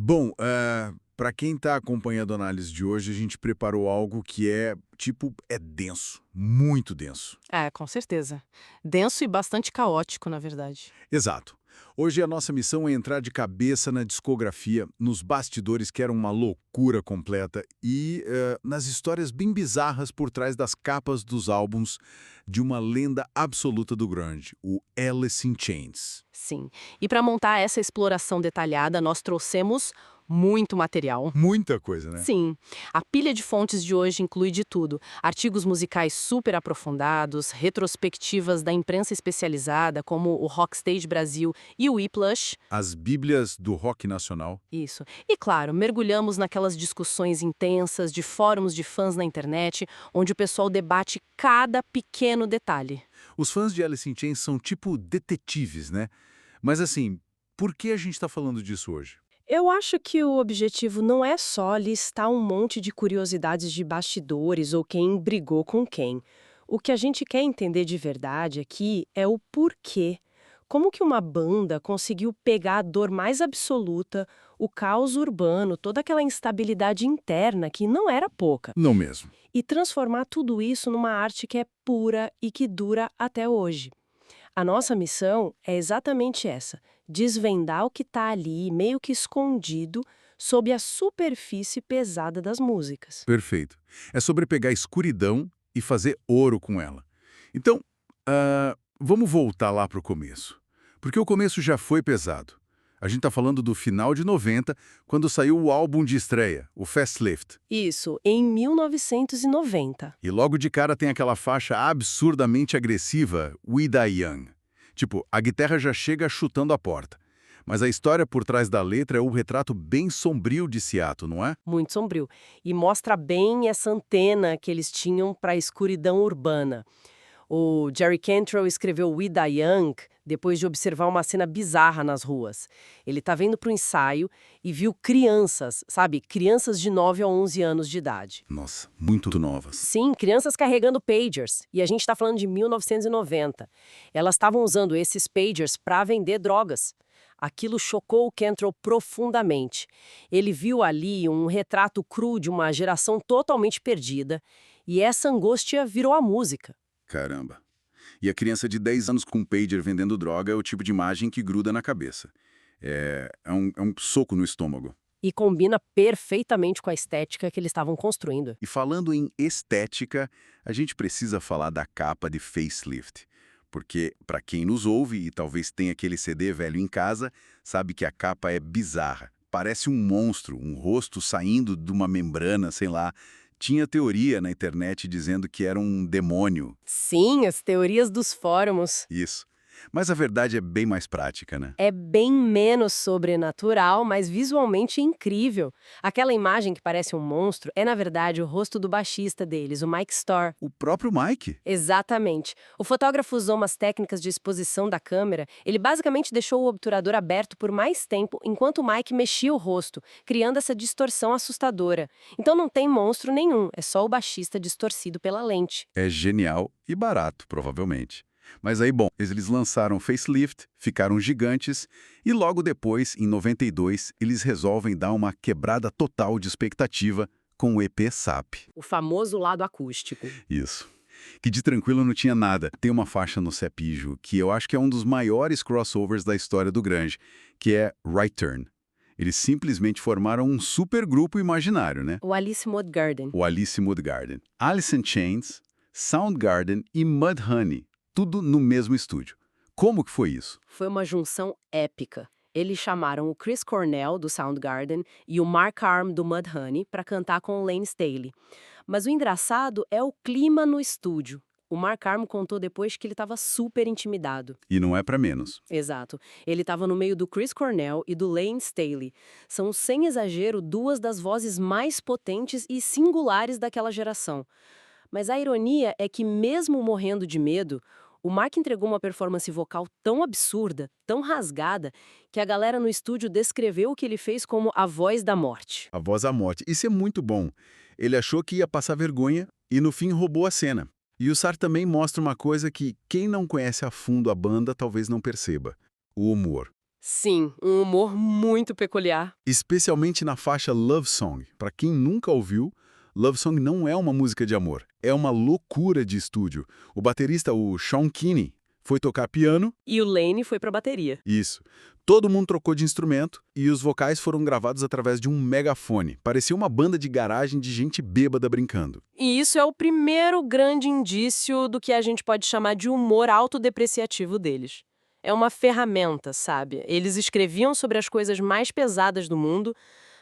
Bom, para quem está acompanhando a análise de hoje, a gente preparou algo que é denso, muito denso. É, com certeza. Denso e bastante caótico, na verdade. Exato. Hoje a nossa missão é entrar de cabeça na discografia, nos bastidores que eram uma loucura completa e nas histórias bem bizarras por trás das capas dos álbuns de uma lenda absoluta do grunge, o Alice in Chains. Sim. E para montar essa exploração detalhada, nós trouxemos muito material. Muita coisa, né? Sim, a pilha de fontes de hoje inclui de tudo: artigos musicais super aprofundados, retrospectivas da imprensa especializada, como o Rockstage Brasil e o Whiplash. As bíblias do rock nacional. Isso. E claro, mergulhamos naquelas discussões intensas de fóruns de fãs na internet, onde o pessoal debate cada pequeno detalhe. Os fãs de Alice in Chains são tipo detetives, né? Mas assim, por que a gente está falando disso hoje? Eu acho que o objetivo não é só listar um monte de curiosidades de bastidores ou quem brigou com quem. O que a gente quer entender de verdade aqui é o porquê. Como que uma banda conseguiu pegar a dor mais absoluta, o caos urbano, toda aquela instabilidade interna que não era pouca, Não mesmo. e transformar tudo isso numa arte que é pura e que dura até hoje. A nossa missão é exatamente essa: desvendar o que está ali, meio que escondido, sob a superfície pesada das músicas. Perfeito. É sobre pegar a escuridão e fazer ouro com ela. Então, vamos voltar lá para o começo. Porque o começo já foi pesado. A gente está falando do final de 90, quando saiu o álbum de estreia, o Facelift. Isso, em 1990. E logo de cara tem aquela faixa absurdamente agressiva, We Die Young. Tipo, a guitarra já chega chutando a porta. Mas a história por trás da letra é o retrato bem sombrio de Seattle, não é? Muito sombrio. E mostra bem essa antena que eles tinham para a escuridão urbana. O Jerry Cantrell escreveu We Die Young depois de observar uma cena bizarra nas ruas. Ele tá vendo pro ensaio e viu crianças, sabe? Crianças de 9 a 11 anos de idade. Nossa, muito novas. Sim, crianças carregando pagers. E a gente está falando de 1990. Elas estavam usando esses pagers para vender drogas. Aquilo chocou o Cantrell profundamente. Ele viu ali um retrato cru de uma geração totalmente perdida, e essa angústia virou a música. Caramba. E a criança de 10 anos com um pager vendendo droga é o tipo de imagem que gruda na cabeça. É um soco no estômago. E combina perfeitamente com a estética que eles estavam construindo. E falando em estética, a gente precisa falar da capa de Facelift. Porque, para quem nos ouve e talvez tenha aquele CD velho em casa, sabe que a capa é bizarra. Parece um monstro, um rosto saindo de uma membrana, sei lá. Tinha teoria na internet dizendo que era um demônio. Sim, as teorias dos fóruns. Isso. Mas a verdade é bem mais prática, né? É bem menos sobrenatural, mas visualmente incrível. Aquela imagem que parece um monstro é, na verdade, o rosto do baixista deles, o Mike Starr. O próprio Mike. Exatamente. O fotógrafo usou umas técnicas de exposição da câmera. Ele basicamente deixou o obturador aberto por mais tempo enquanto o Mike mexia o rosto, criando essa distorção assustadora. Então não tem monstro nenhum, é só o baixista distorcido pela lente. É genial e barato, provavelmente. Mas aí, bom, eles lançaram Facelift, ficaram gigantes, e logo depois, em 92, eles resolvem dar uma quebrada total de expectativa com o EP SAP. O famoso lado acústico. Isso. Que de tranquilo não tinha nada. Tem uma faixa no Sepijo que eu acho que é um dos maiores crossovers da história do grunge, que é Right Turn. Eles simplesmente formaram um supergrupo imaginário, né? O Alice Mood Garden. O Alice Mood Garden. Alice in Chains, Soundgarden e Mudhoney. Tudo no mesmo estúdio. Como que foi isso? Foi uma junção épica. Eles chamaram o Chris Cornell, do Soundgarden, e o Mark Arm, do Mudhoney, para cantar com o Lane Staley. Mas o engraçado é o clima no estúdio. O Mark Arm contou depois que ele estava super intimidado. E não é pra menos. Exato. Ele estava no meio do Chris Cornell e do Lane Staley. São, sem exagero, duas das vozes mais potentes e singulares daquela geração. Mas a ironia é que, mesmo morrendo de medo, o Mark entregou uma performance vocal tão absurda, tão rasgada, que a galera no estúdio descreveu o que ele fez como a voz da morte. A voz à morte. Isso é muito bom. Ele achou que ia passar vergonha e no fim roubou a cena. E o Sarr também mostra uma coisa que quem não conhece a fundo a banda talvez não perceba: o humor. Sim, um humor muito peculiar. Especialmente na faixa Love Song. Para quem nunca ouviu, Love Song não é uma música de amor, é uma loucura de estúdio. O baterista, o Sean Kinney, foi tocar piano. E o Lane foi pra bateria. Isso. Todo mundo trocou de instrumento e os vocais foram gravados através de um megafone. Parecia uma banda de garagem de gente bêbada brincando. E isso é o primeiro grande indício do que a gente pode chamar de humor autodepreciativo deles. É uma ferramenta, sabe? Eles escreviam sobre as coisas mais pesadas do mundo,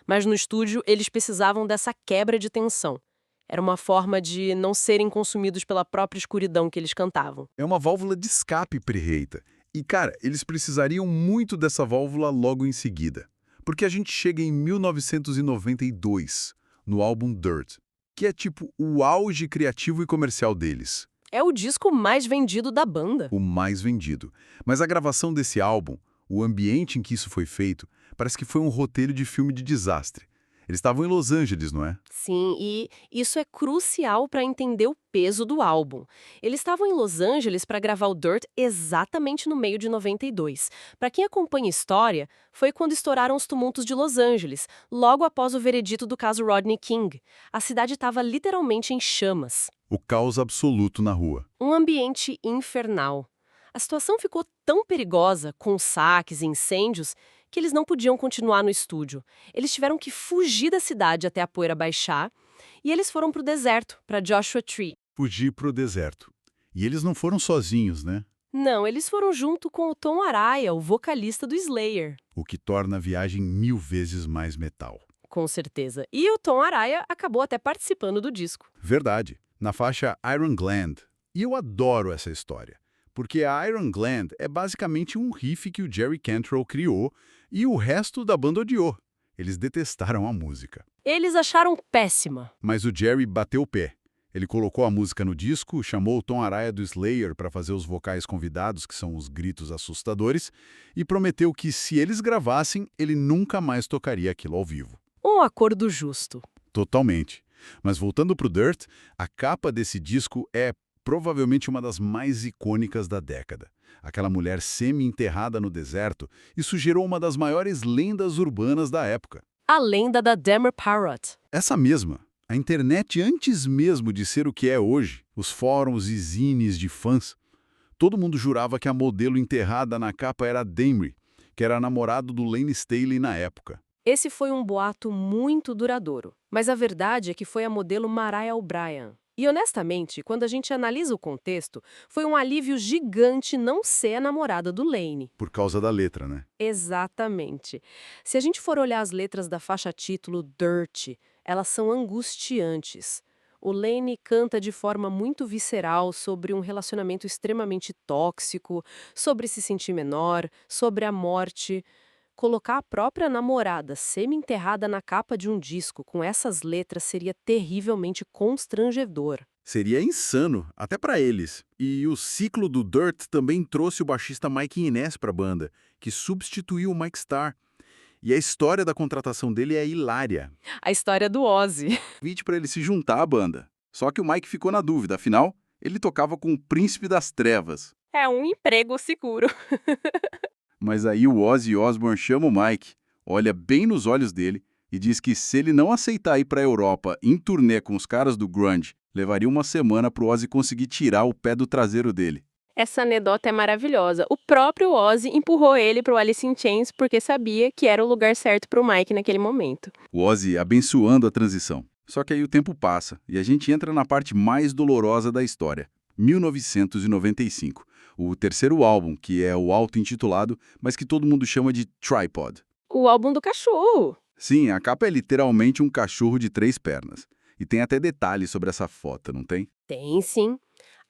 mas no estúdio eles precisavam dessa quebra de tensão. Era uma forma de não serem consumidos pela própria escuridão que eles cantavam. É uma válvula de escape perfeita. E, cara, eles precisariam muito dessa válvula logo em seguida. Porque a gente chega em 1992, no álbum Dirt, que é tipo o auge criativo e comercial deles. É o disco mais vendido da banda. O mais vendido. Mas a gravação desse álbum, o ambiente em que isso foi feito, parece que foi um roteiro de filme de desastre. Eles estavam em Los Angeles, não é? Sim, e isso é crucial para entender o peso do álbum. Eles estavam em Los Angeles para gravar o Dirt exatamente no meio de 92. Para quem acompanha a história, foi quando estouraram os tumultos de Los Angeles, logo após o veredito do caso Rodney King. A cidade estava literalmente em chamas. O caos absoluto na rua. Um ambiente infernal. A situação ficou tão perigosa, com saques e incêndios, que eles não podiam continuar no estúdio. Eles tiveram que fugir da cidade até a poeira baixar, e eles foram para o deserto, para Joshua Tree. Fugir pro deserto. E eles não foram sozinhos, né? Não, eles foram junto com o Tom Araya, o vocalista do Slayer. O que torna a viagem 1000 vezes mais metal. Com certeza. E o Tom Araya acabou até participando do disco. Verdade. Na faixa Iron Gland. E eu adoro essa história. Porque a Iron Gland é basicamente um riff que o Jerry Cantrell criou e o resto da banda odiou. Eles detestaram a música. Eles acharam péssima. Mas o Jerry bateu o pé. Ele colocou a música no disco, chamou o Tom Araya do Slayer para fazer os vocais convidados, que são os gritos assustadores, e prometeu que, se eles gravassem, ele nunca mais tocaria aquilo ao vivo. Um acordo justo. Totalmente. Mas voltando pro Dirt, a capa desse disco é provavelmente uma das mais icônicas da década. Aquela mulher semi-enterrada no deserto, isso gerou uma das maiores lendas urbanas da época. A lenda da Demer Parrott. Essa mesma. A internet, antes mesmo de ser o que é hoje, os fóruns e zines de fãs, todo mundo jurava que a modelo enterrada na capa era a Demer, que era namorado do Lane Staley na época. Esse foi um boato muito duradouro, mas a verdade é que foi a modelo Mariah O'Brien. E honestamente, quando a gente analisa o contexto, foi um alívio gigante não ser a namorada do Lane. Por causa da letra, né? Exatamente. Se a gente for olhar as letras da faixa título Dirt, elas são angustiantes. O Lane canta de forma muito visceral sobre um relacionamento extremamente tóxico, sobre se sentir menor, sobre a morte. Colocar a própria namorada semi-enterrada na capa de um disco com essas letras seria terrivelmente constrangedor. Seria insano, até pra eles. E o ciclo do Dirt também trouxe o baixista Mike Inez pra banda, que substituiu o Mike Starr. E a história da contratação dele é hilária. A história do Ozzy. Convite pra ele se juntar à banda. Só que o Mike ficou na dúvida, afinal, ele tocava com o Príncipe das Trevas. É um emprego seguro. Mas aí o Ozzy Osbourne chama o Mike, olha bem nos olhos dele e diz que se ele não aceitar ir pra Europa em turnê com os caras do grunge, levaria uma semana pro Ozzy conseguir tirar o pé do traseiro dele. Essa anedota é maravilhosa. O próprio Ozzy empurrou ele pro Alice in Chains porque sabia que era o lugar certo pro Mike naquele momento. O Ozzy abençoando a transição. Só que aí o tempo passa e a gente entra na parte mais dolorosa da história. 1995. O terceiro álbum, que é o auto-intitulado, mas que todo mundo chama de Tripod. O álbum do cachorro. Sim, a capa é literalmente um cachorro de 3 pernas. E tem até detalhes sobre essa foto, não tem? Tem sim.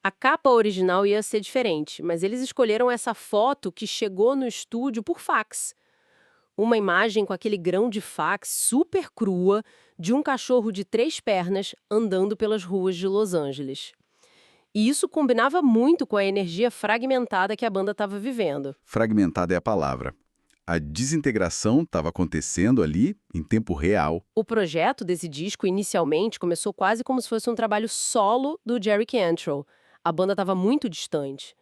A capa original ia ser diferente, mas eles escolheram essa foto que chegou no estúdio por fax. Uma imagem com aquele grão de fax super crua de um cachorro de 3 pernas andando pelas ruas de Los Angeles. E isso combinava muito com a energia fragmentada que a banda estava vivendo. Fragmentada é a palavra. A desintegração estava acontecendo ali em tempo real. O projeto desse disco inicialmente começou quase como se fosse um trabalho solo do Jerry Cantrell. A banda estava muito distante.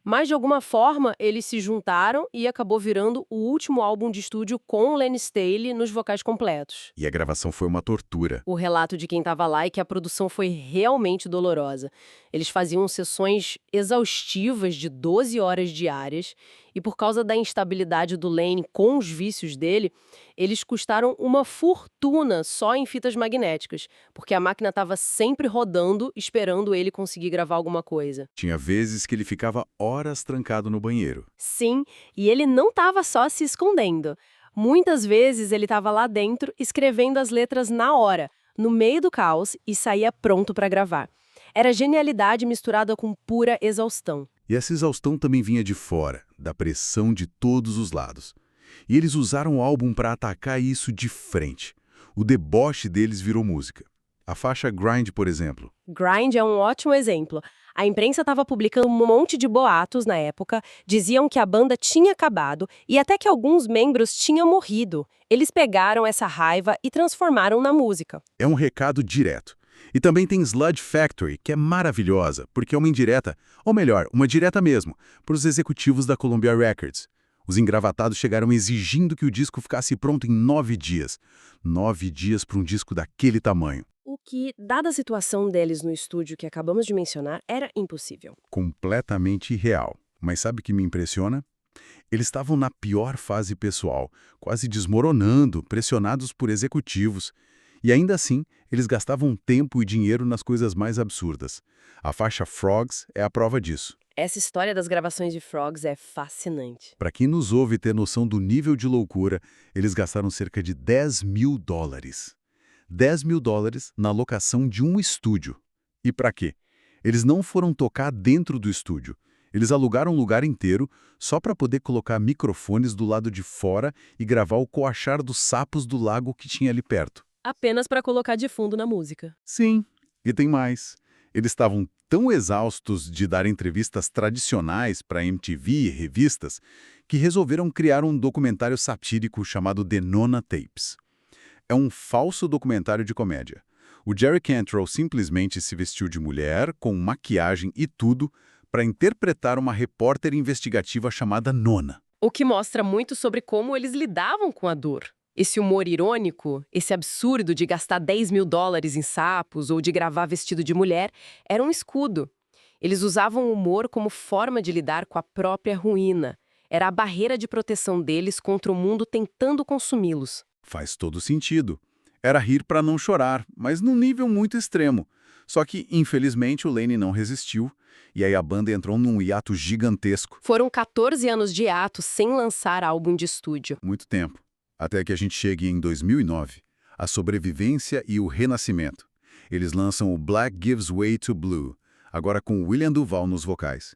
Mas, de alguma forma, eles se juntaram e acabou virando o último álbum de estúdio com Len Staley nos vocais completos. E a gravação foi uma tortura. O relato de quem estava lá é que a produção foi realmente dolorosa. Eles faziam sessões exaustivas de 12 horas diárias e, por causa da instabilidade do Lane com os vícios dele, eles custaram uma fortuna só em fitas magnéticas, porque a máquina estava sempre rodando, esperando ele conseguir gravar alguma coisa. Tinha vezes que ele ficava horas trancado no banheiro. Sim, e ele não estava só se escondendo. Muitas vezes ele estava lá dentro escrevendo as letras na hora, no meio do caos, e saía pronto para gravar. Era genialidade misturada com pura exaustão. E essa exaustão também vinha de fora, da pressão de todos os lados. E eles usaram o álbum para atacar isso de frente. O deboche deles virou música. A faixa Grind, por exemplo. Grind é um ótimo exemplo. A imprensa estava publicando um monte de boatos na época, diziam que a banda tinha acabado e até que alguns membros tinham morrido. Eles pegaram essa raiva e transformaram na música. É um recado direto. E também tem Sludge Factory, que é maravilhosa, porque é uma indireta, ou melhor, uma direta mesmo, para os executivos da Columbia Records. Os engravatados chegaram exigindo que o disco ficasse pronto em 9 dias. 9 dias para um disco daquele tamanho. O que, dada a situação deles no estúdio que acabamos de mencionar, era impossível. Completamente irreal. Mas sabe o que me impressiona? Eles estavam na pior fase pessoal, quase desmoronando, pressionados por executivos. E ainda assim, eles gastavam tempo e dinheiro nas coisas mais absurdas. A faixa Frogs é a prova disso. Essa história das gravações de Frogs é fascinante. Para quem nos ouve ter noção do nível de loucura, eles gastaram cerca de $10 mil. $10 mil na locação de um estúdio. E para quê? Eles não foram tocar dentro do estúdio. Eles alugaram um lugar inteiro só para poder colocar microfones do lado de fora e gravar o coachar dos sapos do lago que tinha ali perto. Apenas para colocar de fundo na música. Sim, e tem mais. Eles estavam tão exaustos de dar entrevistas tradicionais para MTV e revistas que resolveram criar um documentário satírico chamado The Nona Tapes. É um falso documentário de comédia. O Jerry Cantrell simplesmente se vestiu de mulher, com maquiagem e tudo, para interpretar uma repórter investigativa chamada Nona. O que mostra muito sobre como eles lidavam com a dor. Esse humor irônico, esse absurdo de gastar $10 mil em sapos ou de gravar vestido de mulher, era um escudo. Eles usavam o humor como forma de lidar com a própria ruína. Era a barreira de proteção deles contra o mundo tentando consumi-los. Faz todo sentido. Era rir para não chorar, mas num nível muito extremo. Só que, infelizmente, o Lane não resistiu, e aí a banda entrou num hiato gigantesco. Foram 14 anos de hiato sem lançar álbum de estúdio. Muito tempo. Até que a gente chegue em 2009, a sobrevivência e o renascimento. Eles lançam o Black Gives Way to Blue, agora com William Duval nos vocais.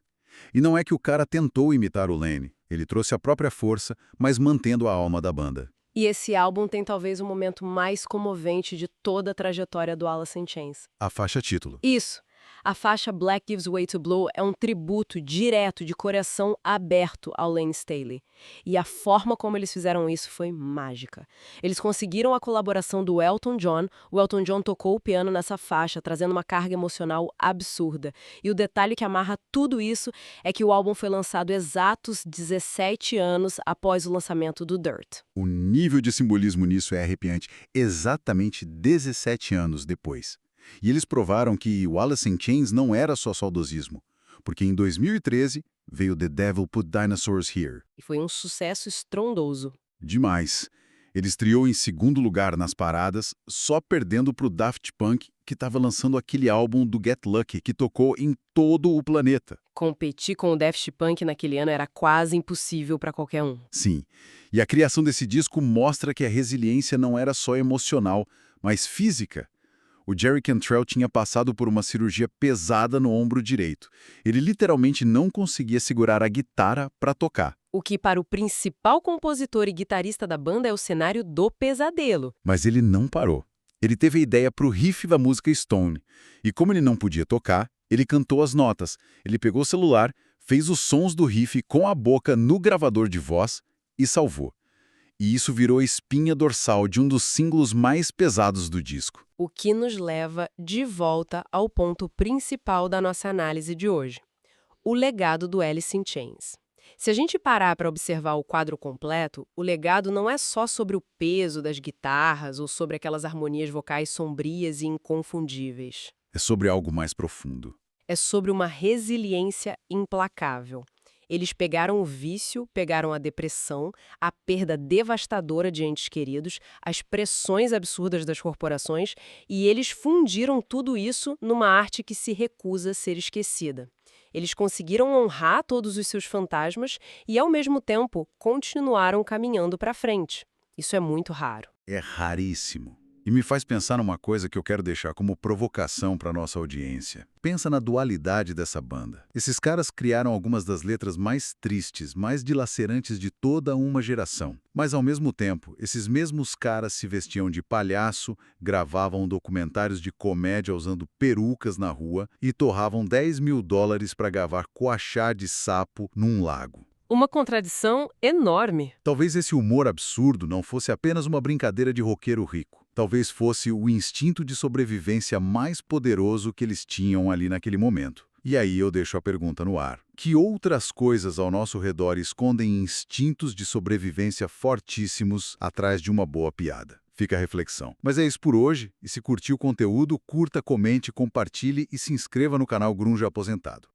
E não é que o cara tentou imitar o Lane, ele trouxe a própria força, mas mantendo a alma da banda. E esse álbum tem talvez o momento mais comovente de toda a trajetória do Alice in Chains. A faixa título. Isso. A faixa Black Gives Way to Blue é um tributo direto de coração aberto ao Len Staley. E a forma como eles fizeram isso foi mágica. Eles conseguiram a colaboração do Elton John. O Elton John tocou o piano nessa faixa, trazendo uma carga emocional absurda. E o detalhe que amarra tudo isso é que o álbum foi lançado exatos 17 anos após o lançamento do Dirt. O nível de simbolismo nisso é arrepiante. Exatamente 17 anos depois. E eles provaram que o Alice in Chains não era só saudosismo, porque em 2013 veio The Devil Put Dinosaurs Here. E foi um sucesso estrondoso. Demais. Ele estreou em segundo lugar nas paradas, só perdendo para o Daft Punk, que estava lançando aquele álbum do Get Lucky, que tocou em todo o planeta. Competir com o Daft Punk naquele ano era quase impossível para qualquer um. Sim. E a criação desse disco mostra que a resiliência não era só emocional, mas física. O Jerry Cantrell tinha passado por uma cirurgia pesada no ombro direito. Ele literalmente não conseguia segurar a guitarra para tocar. O que para o principal compositor e guitarrista da banda é o cenário do pesadelo. Mas ele não parou. Ele teve a ideia para o riff da música Stone. E como ele não podia tocar, ele cantou as notas. Ele pegou o celular, fez os sons do riff com a boca no gravador de voz e salvou. E isso virou a espinha dorsal de um dos singles mais pesados do disco. O que nos leva de volta ao ponto principal da nossa análise de hoje. O legado do Alice in Chains. Se a gente parar para observar o quadro completo, o legado não é só sobre o peso das guitarras ou sobre aquelas harmonias vocais sombrias e inconfundíveis. É sobre algo mais profundo. É sobre uma resiliência implacável. Eles pegaram o vício, pegaram a depressão, a perda devastadora de entes queridos, as pressões absurdas das corporações, e eles fundiram tudo isso numa arte que se recusa a ser esquecida. Eles conseguiram honrar todos os seus fantasmas e, ao mesmo tempo, continuaram caminhando para frente. Isso é muito raro. É raríssimo. E me faz pensar numa coisa que eu quero deixar como provocação para nossa audiência. Pensa na dualidade dessa banda. Esses caras criaram algumas das letras mais tristes, mais dilacerantes de toda uma geração. Mas, ao mesmo tempo, esses mesmos caras se vestiam de palhaço, gravavam documentários de comédia usando perucas na rua e torravam $10.000 para gravar coachá de sapo num lago. Uma contradição enorme. Talvez esse humor absurdo não fosse apenas uma brincadeira de roqueiro rico. Talvez fosse o instinto de sobrevivência mais poderoso que eles tinham ali naquele momento. E aí eu deixo a pergunta no ar. Que outras coisas ao nosso redor escondem instintos de sobrevivência fortíssimos atrás de uma boa piada? Fica a reflexão. Mas é isso por hoje. E se curtiu o conteúdo, curta, comente, compartilhe e se inscreva no canal Grunge Aposentado.